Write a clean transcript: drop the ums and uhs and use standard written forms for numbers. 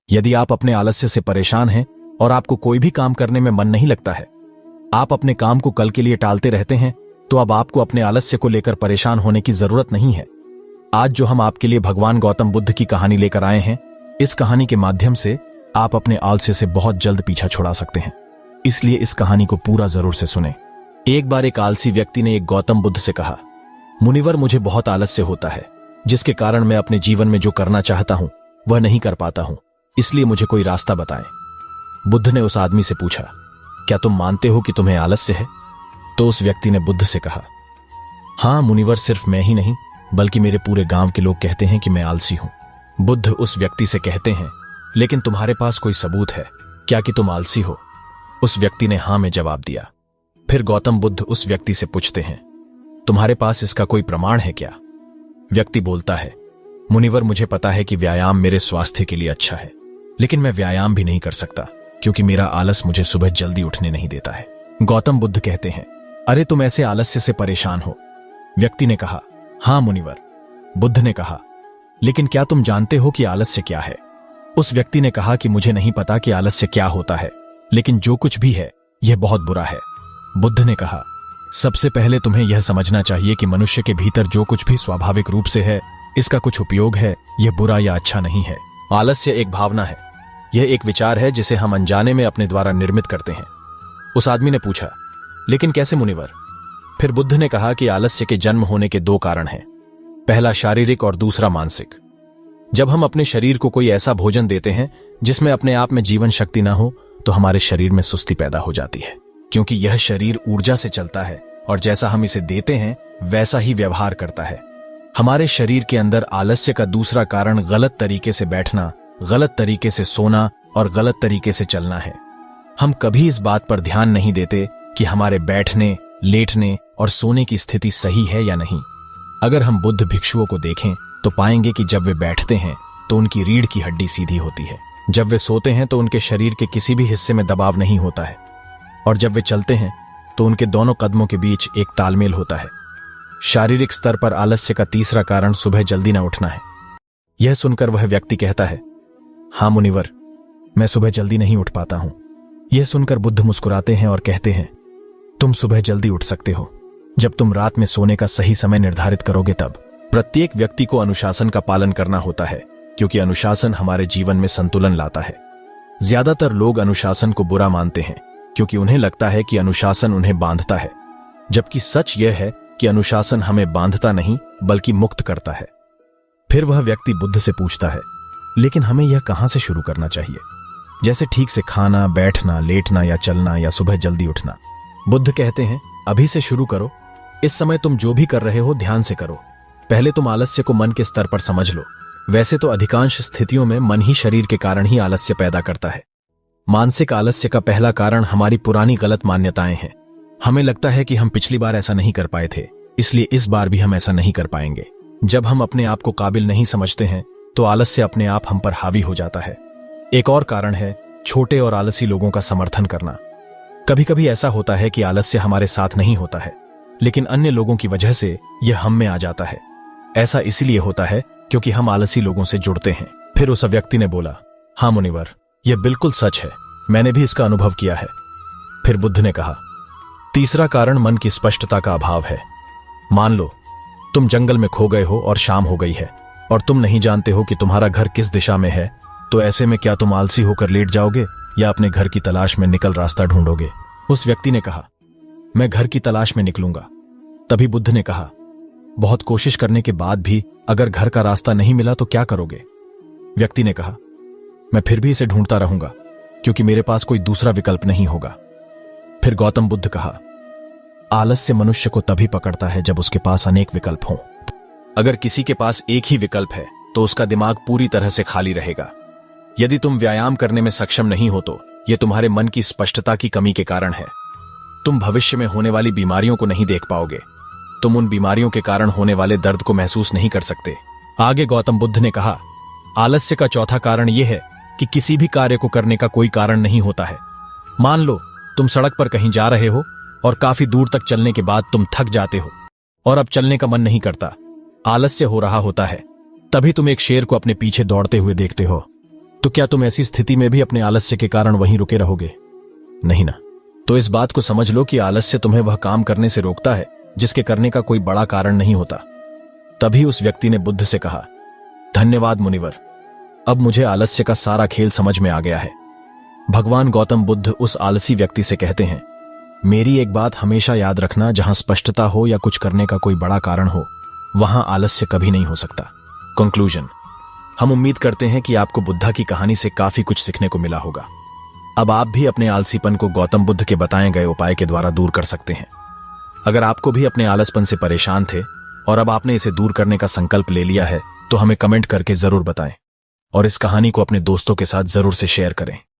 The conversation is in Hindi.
यदि आप अपने आलस्य से परेशान हैं और आपको कोई भी काम करने में मन नहीं लगता है, आप अपने काम को कल के लिए टालते रहते हैं, तो अब आपको अपने आलस्य को लेकर परेशान होने की जरूरत नहीं है। आज जो हम आपके लिए भगवान गौतम बुद्ध की कहानी लेकर आए हैं, इस कहानी के माध्यम से आप अपने आलस्य से बहुत जल्द पीछा छुड़ा सकते हैं। इसलिए इस कहानी को पूरा जरूर से सुने। एक बार एक आलसी व्यक्ति ने एक गौतम बुद्ध से कहा, मुनिवर, मुझे बहुत आलस्य होता है, जिसके कारण मैं अपने जीवन में जो करना चाहता हूं वह नहीं कर पाता हूं, इसलिए मुझे कोई रास्ता बताएं। बुद्ध ने उस आदमी से पूछा, क्या तुम मानते हो कि तुम्हें आलस्य है? तो उस व्यक्ति ने बुद्ध से कहा, हां मुनिवर, सिर्फ मैं ही नहीं बल्कि मेरे पूरे गांव के लोग कहते हैं कि मैं आलसी हूं। बुद्ध उस व्यक्ति से कहते हैं, लेकिन तुम्हारे पास कोई सबूत है क्या कि तुम आलसी हो? उस व्यक्ति ने हां में जवाब दिया। फिर गौतम बुद्ध उस व्यक्ति से पूछते हैं, तुम्हारे पास इसका कोई प्रमाण है क्या? व्यक्ति बोलता है, मुनिवर, मुझे पता है कि व्यायाम मेरे स्वास्थ्य के लिए अच्छा है, लेकिन मैं व्यायाम भी नहीं कर सकता क्योंकि मेरा आलस मुझे सुबह जल्दी उठने नहीं देता है। गौतम बुद्ध कहते हैं, अरे तुम ऐसे आलस्य से परेशान हो? व्यक्ति ने कहा, हां मुनिवर। बुद्ध ने कहा, लेकिन क्या तुम जानते हो कि आलस्य क्या है? उस व्यक्ति ने कहा कि मुझे नहीं पता कि आलस्य क्या होता है, लेकिन जो कुछ भी है यह बहुत बुरा है। बुद्ध ने कहा, सबसे पहले तुम्हें यह समझना चाहिए कि मनुष्य के भीतर जो कुछ भी स्वाभाविक रूप से है, इसका कुछ उपयोग है, यह बुरा या अच्छा नहीं है। आलस्य एक भावना है, यह एक विचार है जिसे हम अनजाने में अपने द्वारा निर्मित करते हैं। उस आदमी ने पूछा, लेकिन कैसे मुनिवर? फिर बुद्ध ने कहा कि आलस्य के जन्म होने के दो कारण हैं, पहला शारीरिक और दूसरा मानसिक। जब हम अपने शरीर को कोई ऐसा भोजन देते हैं जिसमें अपने आप में जीवन शक्ति ना हो, तो हमारे शरीर में सुस्ती पैदा हो जाती है, क्योंकि यह शरीर ऊर्जा से चलता है और जैसा हम इसे देते हैं वैसा ही व्यवहार करता है। हमारे शरीर के अंदर आलस्य का दूसरा कारण गलत तरीके से बैठना, गलत तरीके से सोना और गलत तरीके से चलना है। हम कभी इस बात पर ध्यान नहीं देते कि हमारे बैठने, लेटने और सोने की स्थिति सही है या नहीं। अगर हम बुद्ध भिक्षुओं को देखें तो पाएंगे कि जब वे बैठते हैं तो उनकी रीढ़ की हड्डी सीधी होती है, जब वे सोते हैं तो उनके शरीर के किसी भी हिस्से में दबाव नहीं होता है, और जब वे चलते हैं तो उनके दोनों कदमों के बीच एक तालमेल होता है। शारीरिक स्तर पर आलस्य का तीसरा कारण सुबह जल्दी न उठना है। यह सुनकर वह व्यक्ति कहता है, हां मुनिवर, मैं सुबह जल्दी नहीं उठ पाता हूं। यह सुनकर बुद्ध मुस्कुराते हैं और कहते हैं, तुम सुबह जल्दी उठ सकते हो जब तुम रात में सोने का सही समय निर्धारित करोगे तब। प्रत्येक व्यक्ति को अनुशासन का पालन करना होता है, क्योंकि अनुशासन हमारे जीवन में संतुलन लाता है। ज्यादातर लोग अनुशासन को बुरा मानते हैं क्योंकि उन्हें लगता है कि अनुशासन उन्हें बांधता है, जबकि सच यह है कि अनुशासन हमें बांधता नहीं बल्कि मुक्त करता है। फिर वह व्यक्ति बुद्ध से पूछता है, लेकिन हमें यह कहां से शुरू करना चाहिए, जैसे ठीक से खाना, बैठना, लेटना या चलना या सुबह जल्दी उठना? बुद्ध कहते हैं, अभी से शुरू करो। इस समय तुम जो भी कर रहे हो ध्यान से करो। पहले तुम आलस्य को मन के स्तर पर समझ लो। वैसे तो अधिकांश स्थितियों में मन ही शरीर के कारण ही आलस्य पैदा करता है। मानसिक आलस्य का पहला कारण हमारी पुरानी गलत मान्यताएं हैं। हमें लगता है कि हम पिछली बार ऐसा नहीं कर पाए थे, इसलिए इस बार भी हम ऐसा नहीं कर पाएंगे। जब हम अपने आप को काबिल नहीं समझते हैं तो आलस्य अपने आप हम पर हावी हो जाता है। एक और कारण है छोटे और आलसी लोगों का समर्थन करना। कभी कभी ऐसा होता है कि आलस्य हमारे साथ नहीं होता है, लेकिन अन्य लोगों की वजह से यह हम में आ जाता है। ऐसा इसलिए होता है क्योंकि हम आलसी लोगों से जुड़ते हैं। फिर उस व्यक्ति ने बोला, हां मुनिवर, यह बिल्कुल सच है, मैंने भी इसका अनुभव किया है। फिर बुद्ध ने कहा, तीसरा कारण मन की स्पष्टता का अभाव है। मान लो तुम जंगल में खो गए हो और शाम हो गई है और तुम नहीं जानते हो कि तुम्हारा घर किस दिशा में है, तो ऐसे में क्या तुम आलसी होकर लेट जाओगे या अपने घर की तलाश में निकल रास्ता ढूंढोगे? उस व्यक्ति ने कहा, मैं घर की तलाश में निकलूंगा। तभी बुद्ध ने कहा, बहुत कोशिश करने के बाद भी अगर घर का रास्ता नहीं मिला तो क्या करोगे? व्यक्ति ने कहा, मैं फिर भी इसे ढूंढता रहूंगा क्योंकि मेरे पास कोई दूसरा विकल्प नहीं होगा। फिर गौतम बुद्ध कहा, आलस्य मनुष्य को तभी पकड़ता है जब उसके पास अनेक विकल्प हों। अगर किसी के पास एक ही विकल्प है तो उसका दिमाग पूरी तरह से खाली रहेगा। यदि तुम व्यायाम करने में सक्षम नहीं हो तो यह तुम्हारे मन की स्पष्टता की कमी के कारण है। तुम भविष्य में होने वाली बीमारियों को नहीं देख पाओगे। तुम उन बीमारियों के कारण होने वाले दर्द को महसूस नहीं कर सकते। आगे गौतम बुद्ध ने कहा, आलस्य का चौथा कारण यह है कि किसी भी कार्य को करने का कोई कारण नहीं होता है। मान लो तुम सड़क पर कहीं जा रहे हो और काफी दूर तक चलने के बाद तुम थक जाते हो और अब चलने का मन नहीं करता, आलस्य हो रहा होता है। तभी तुम एक शेर को अपने पीछे दौड़ते हुए देखते हो। तो क्या तुम ऐसी स्थिति में भी अपने आलस्य के कारण वहीं रुके रहोगे? नहीं ना। तो इस बात को समझ लो कि आलस्य तुम्हें वह काम करने से रोकता है जिसके करने का कोई बड़ा कारण नहीं होता। तभी उस व्यक्ति ने बुद्ध से कहा, धन्यवाद मुनिवर, अब मुझे आलस्य का सारा खेल समझ में आ गया है। भगवान गौतम बुद्ध उस आलसी व्यक्ति से कहते हैं, मेरी एक बात हमेशा याद रखना, जहां स्पष्टता हो या कुछ करने का कोई बड़ा कारण हो, वहां आलस्य कभी नहीं हो सकता। कंक्लूजन, हम उम्मीद करते हैं कि आपको बुद्धा की कहानी से काफी कुछ सीखने को मिला होगा। अब आप भी अपने आलसीपन को गौतम बुद्ध के बताए गए उपाय के द्वारा दूर कर सकते हैं। अगर आपको भी अपने आलसपन से परेशान थे और अब आपने इसे दूर करने का संकल्प ले लिया है, तो हमें कमेंट करके जरूर बताएं और इस कहानी को अपने दोस्तों के साथ जरूर से शेयर करें।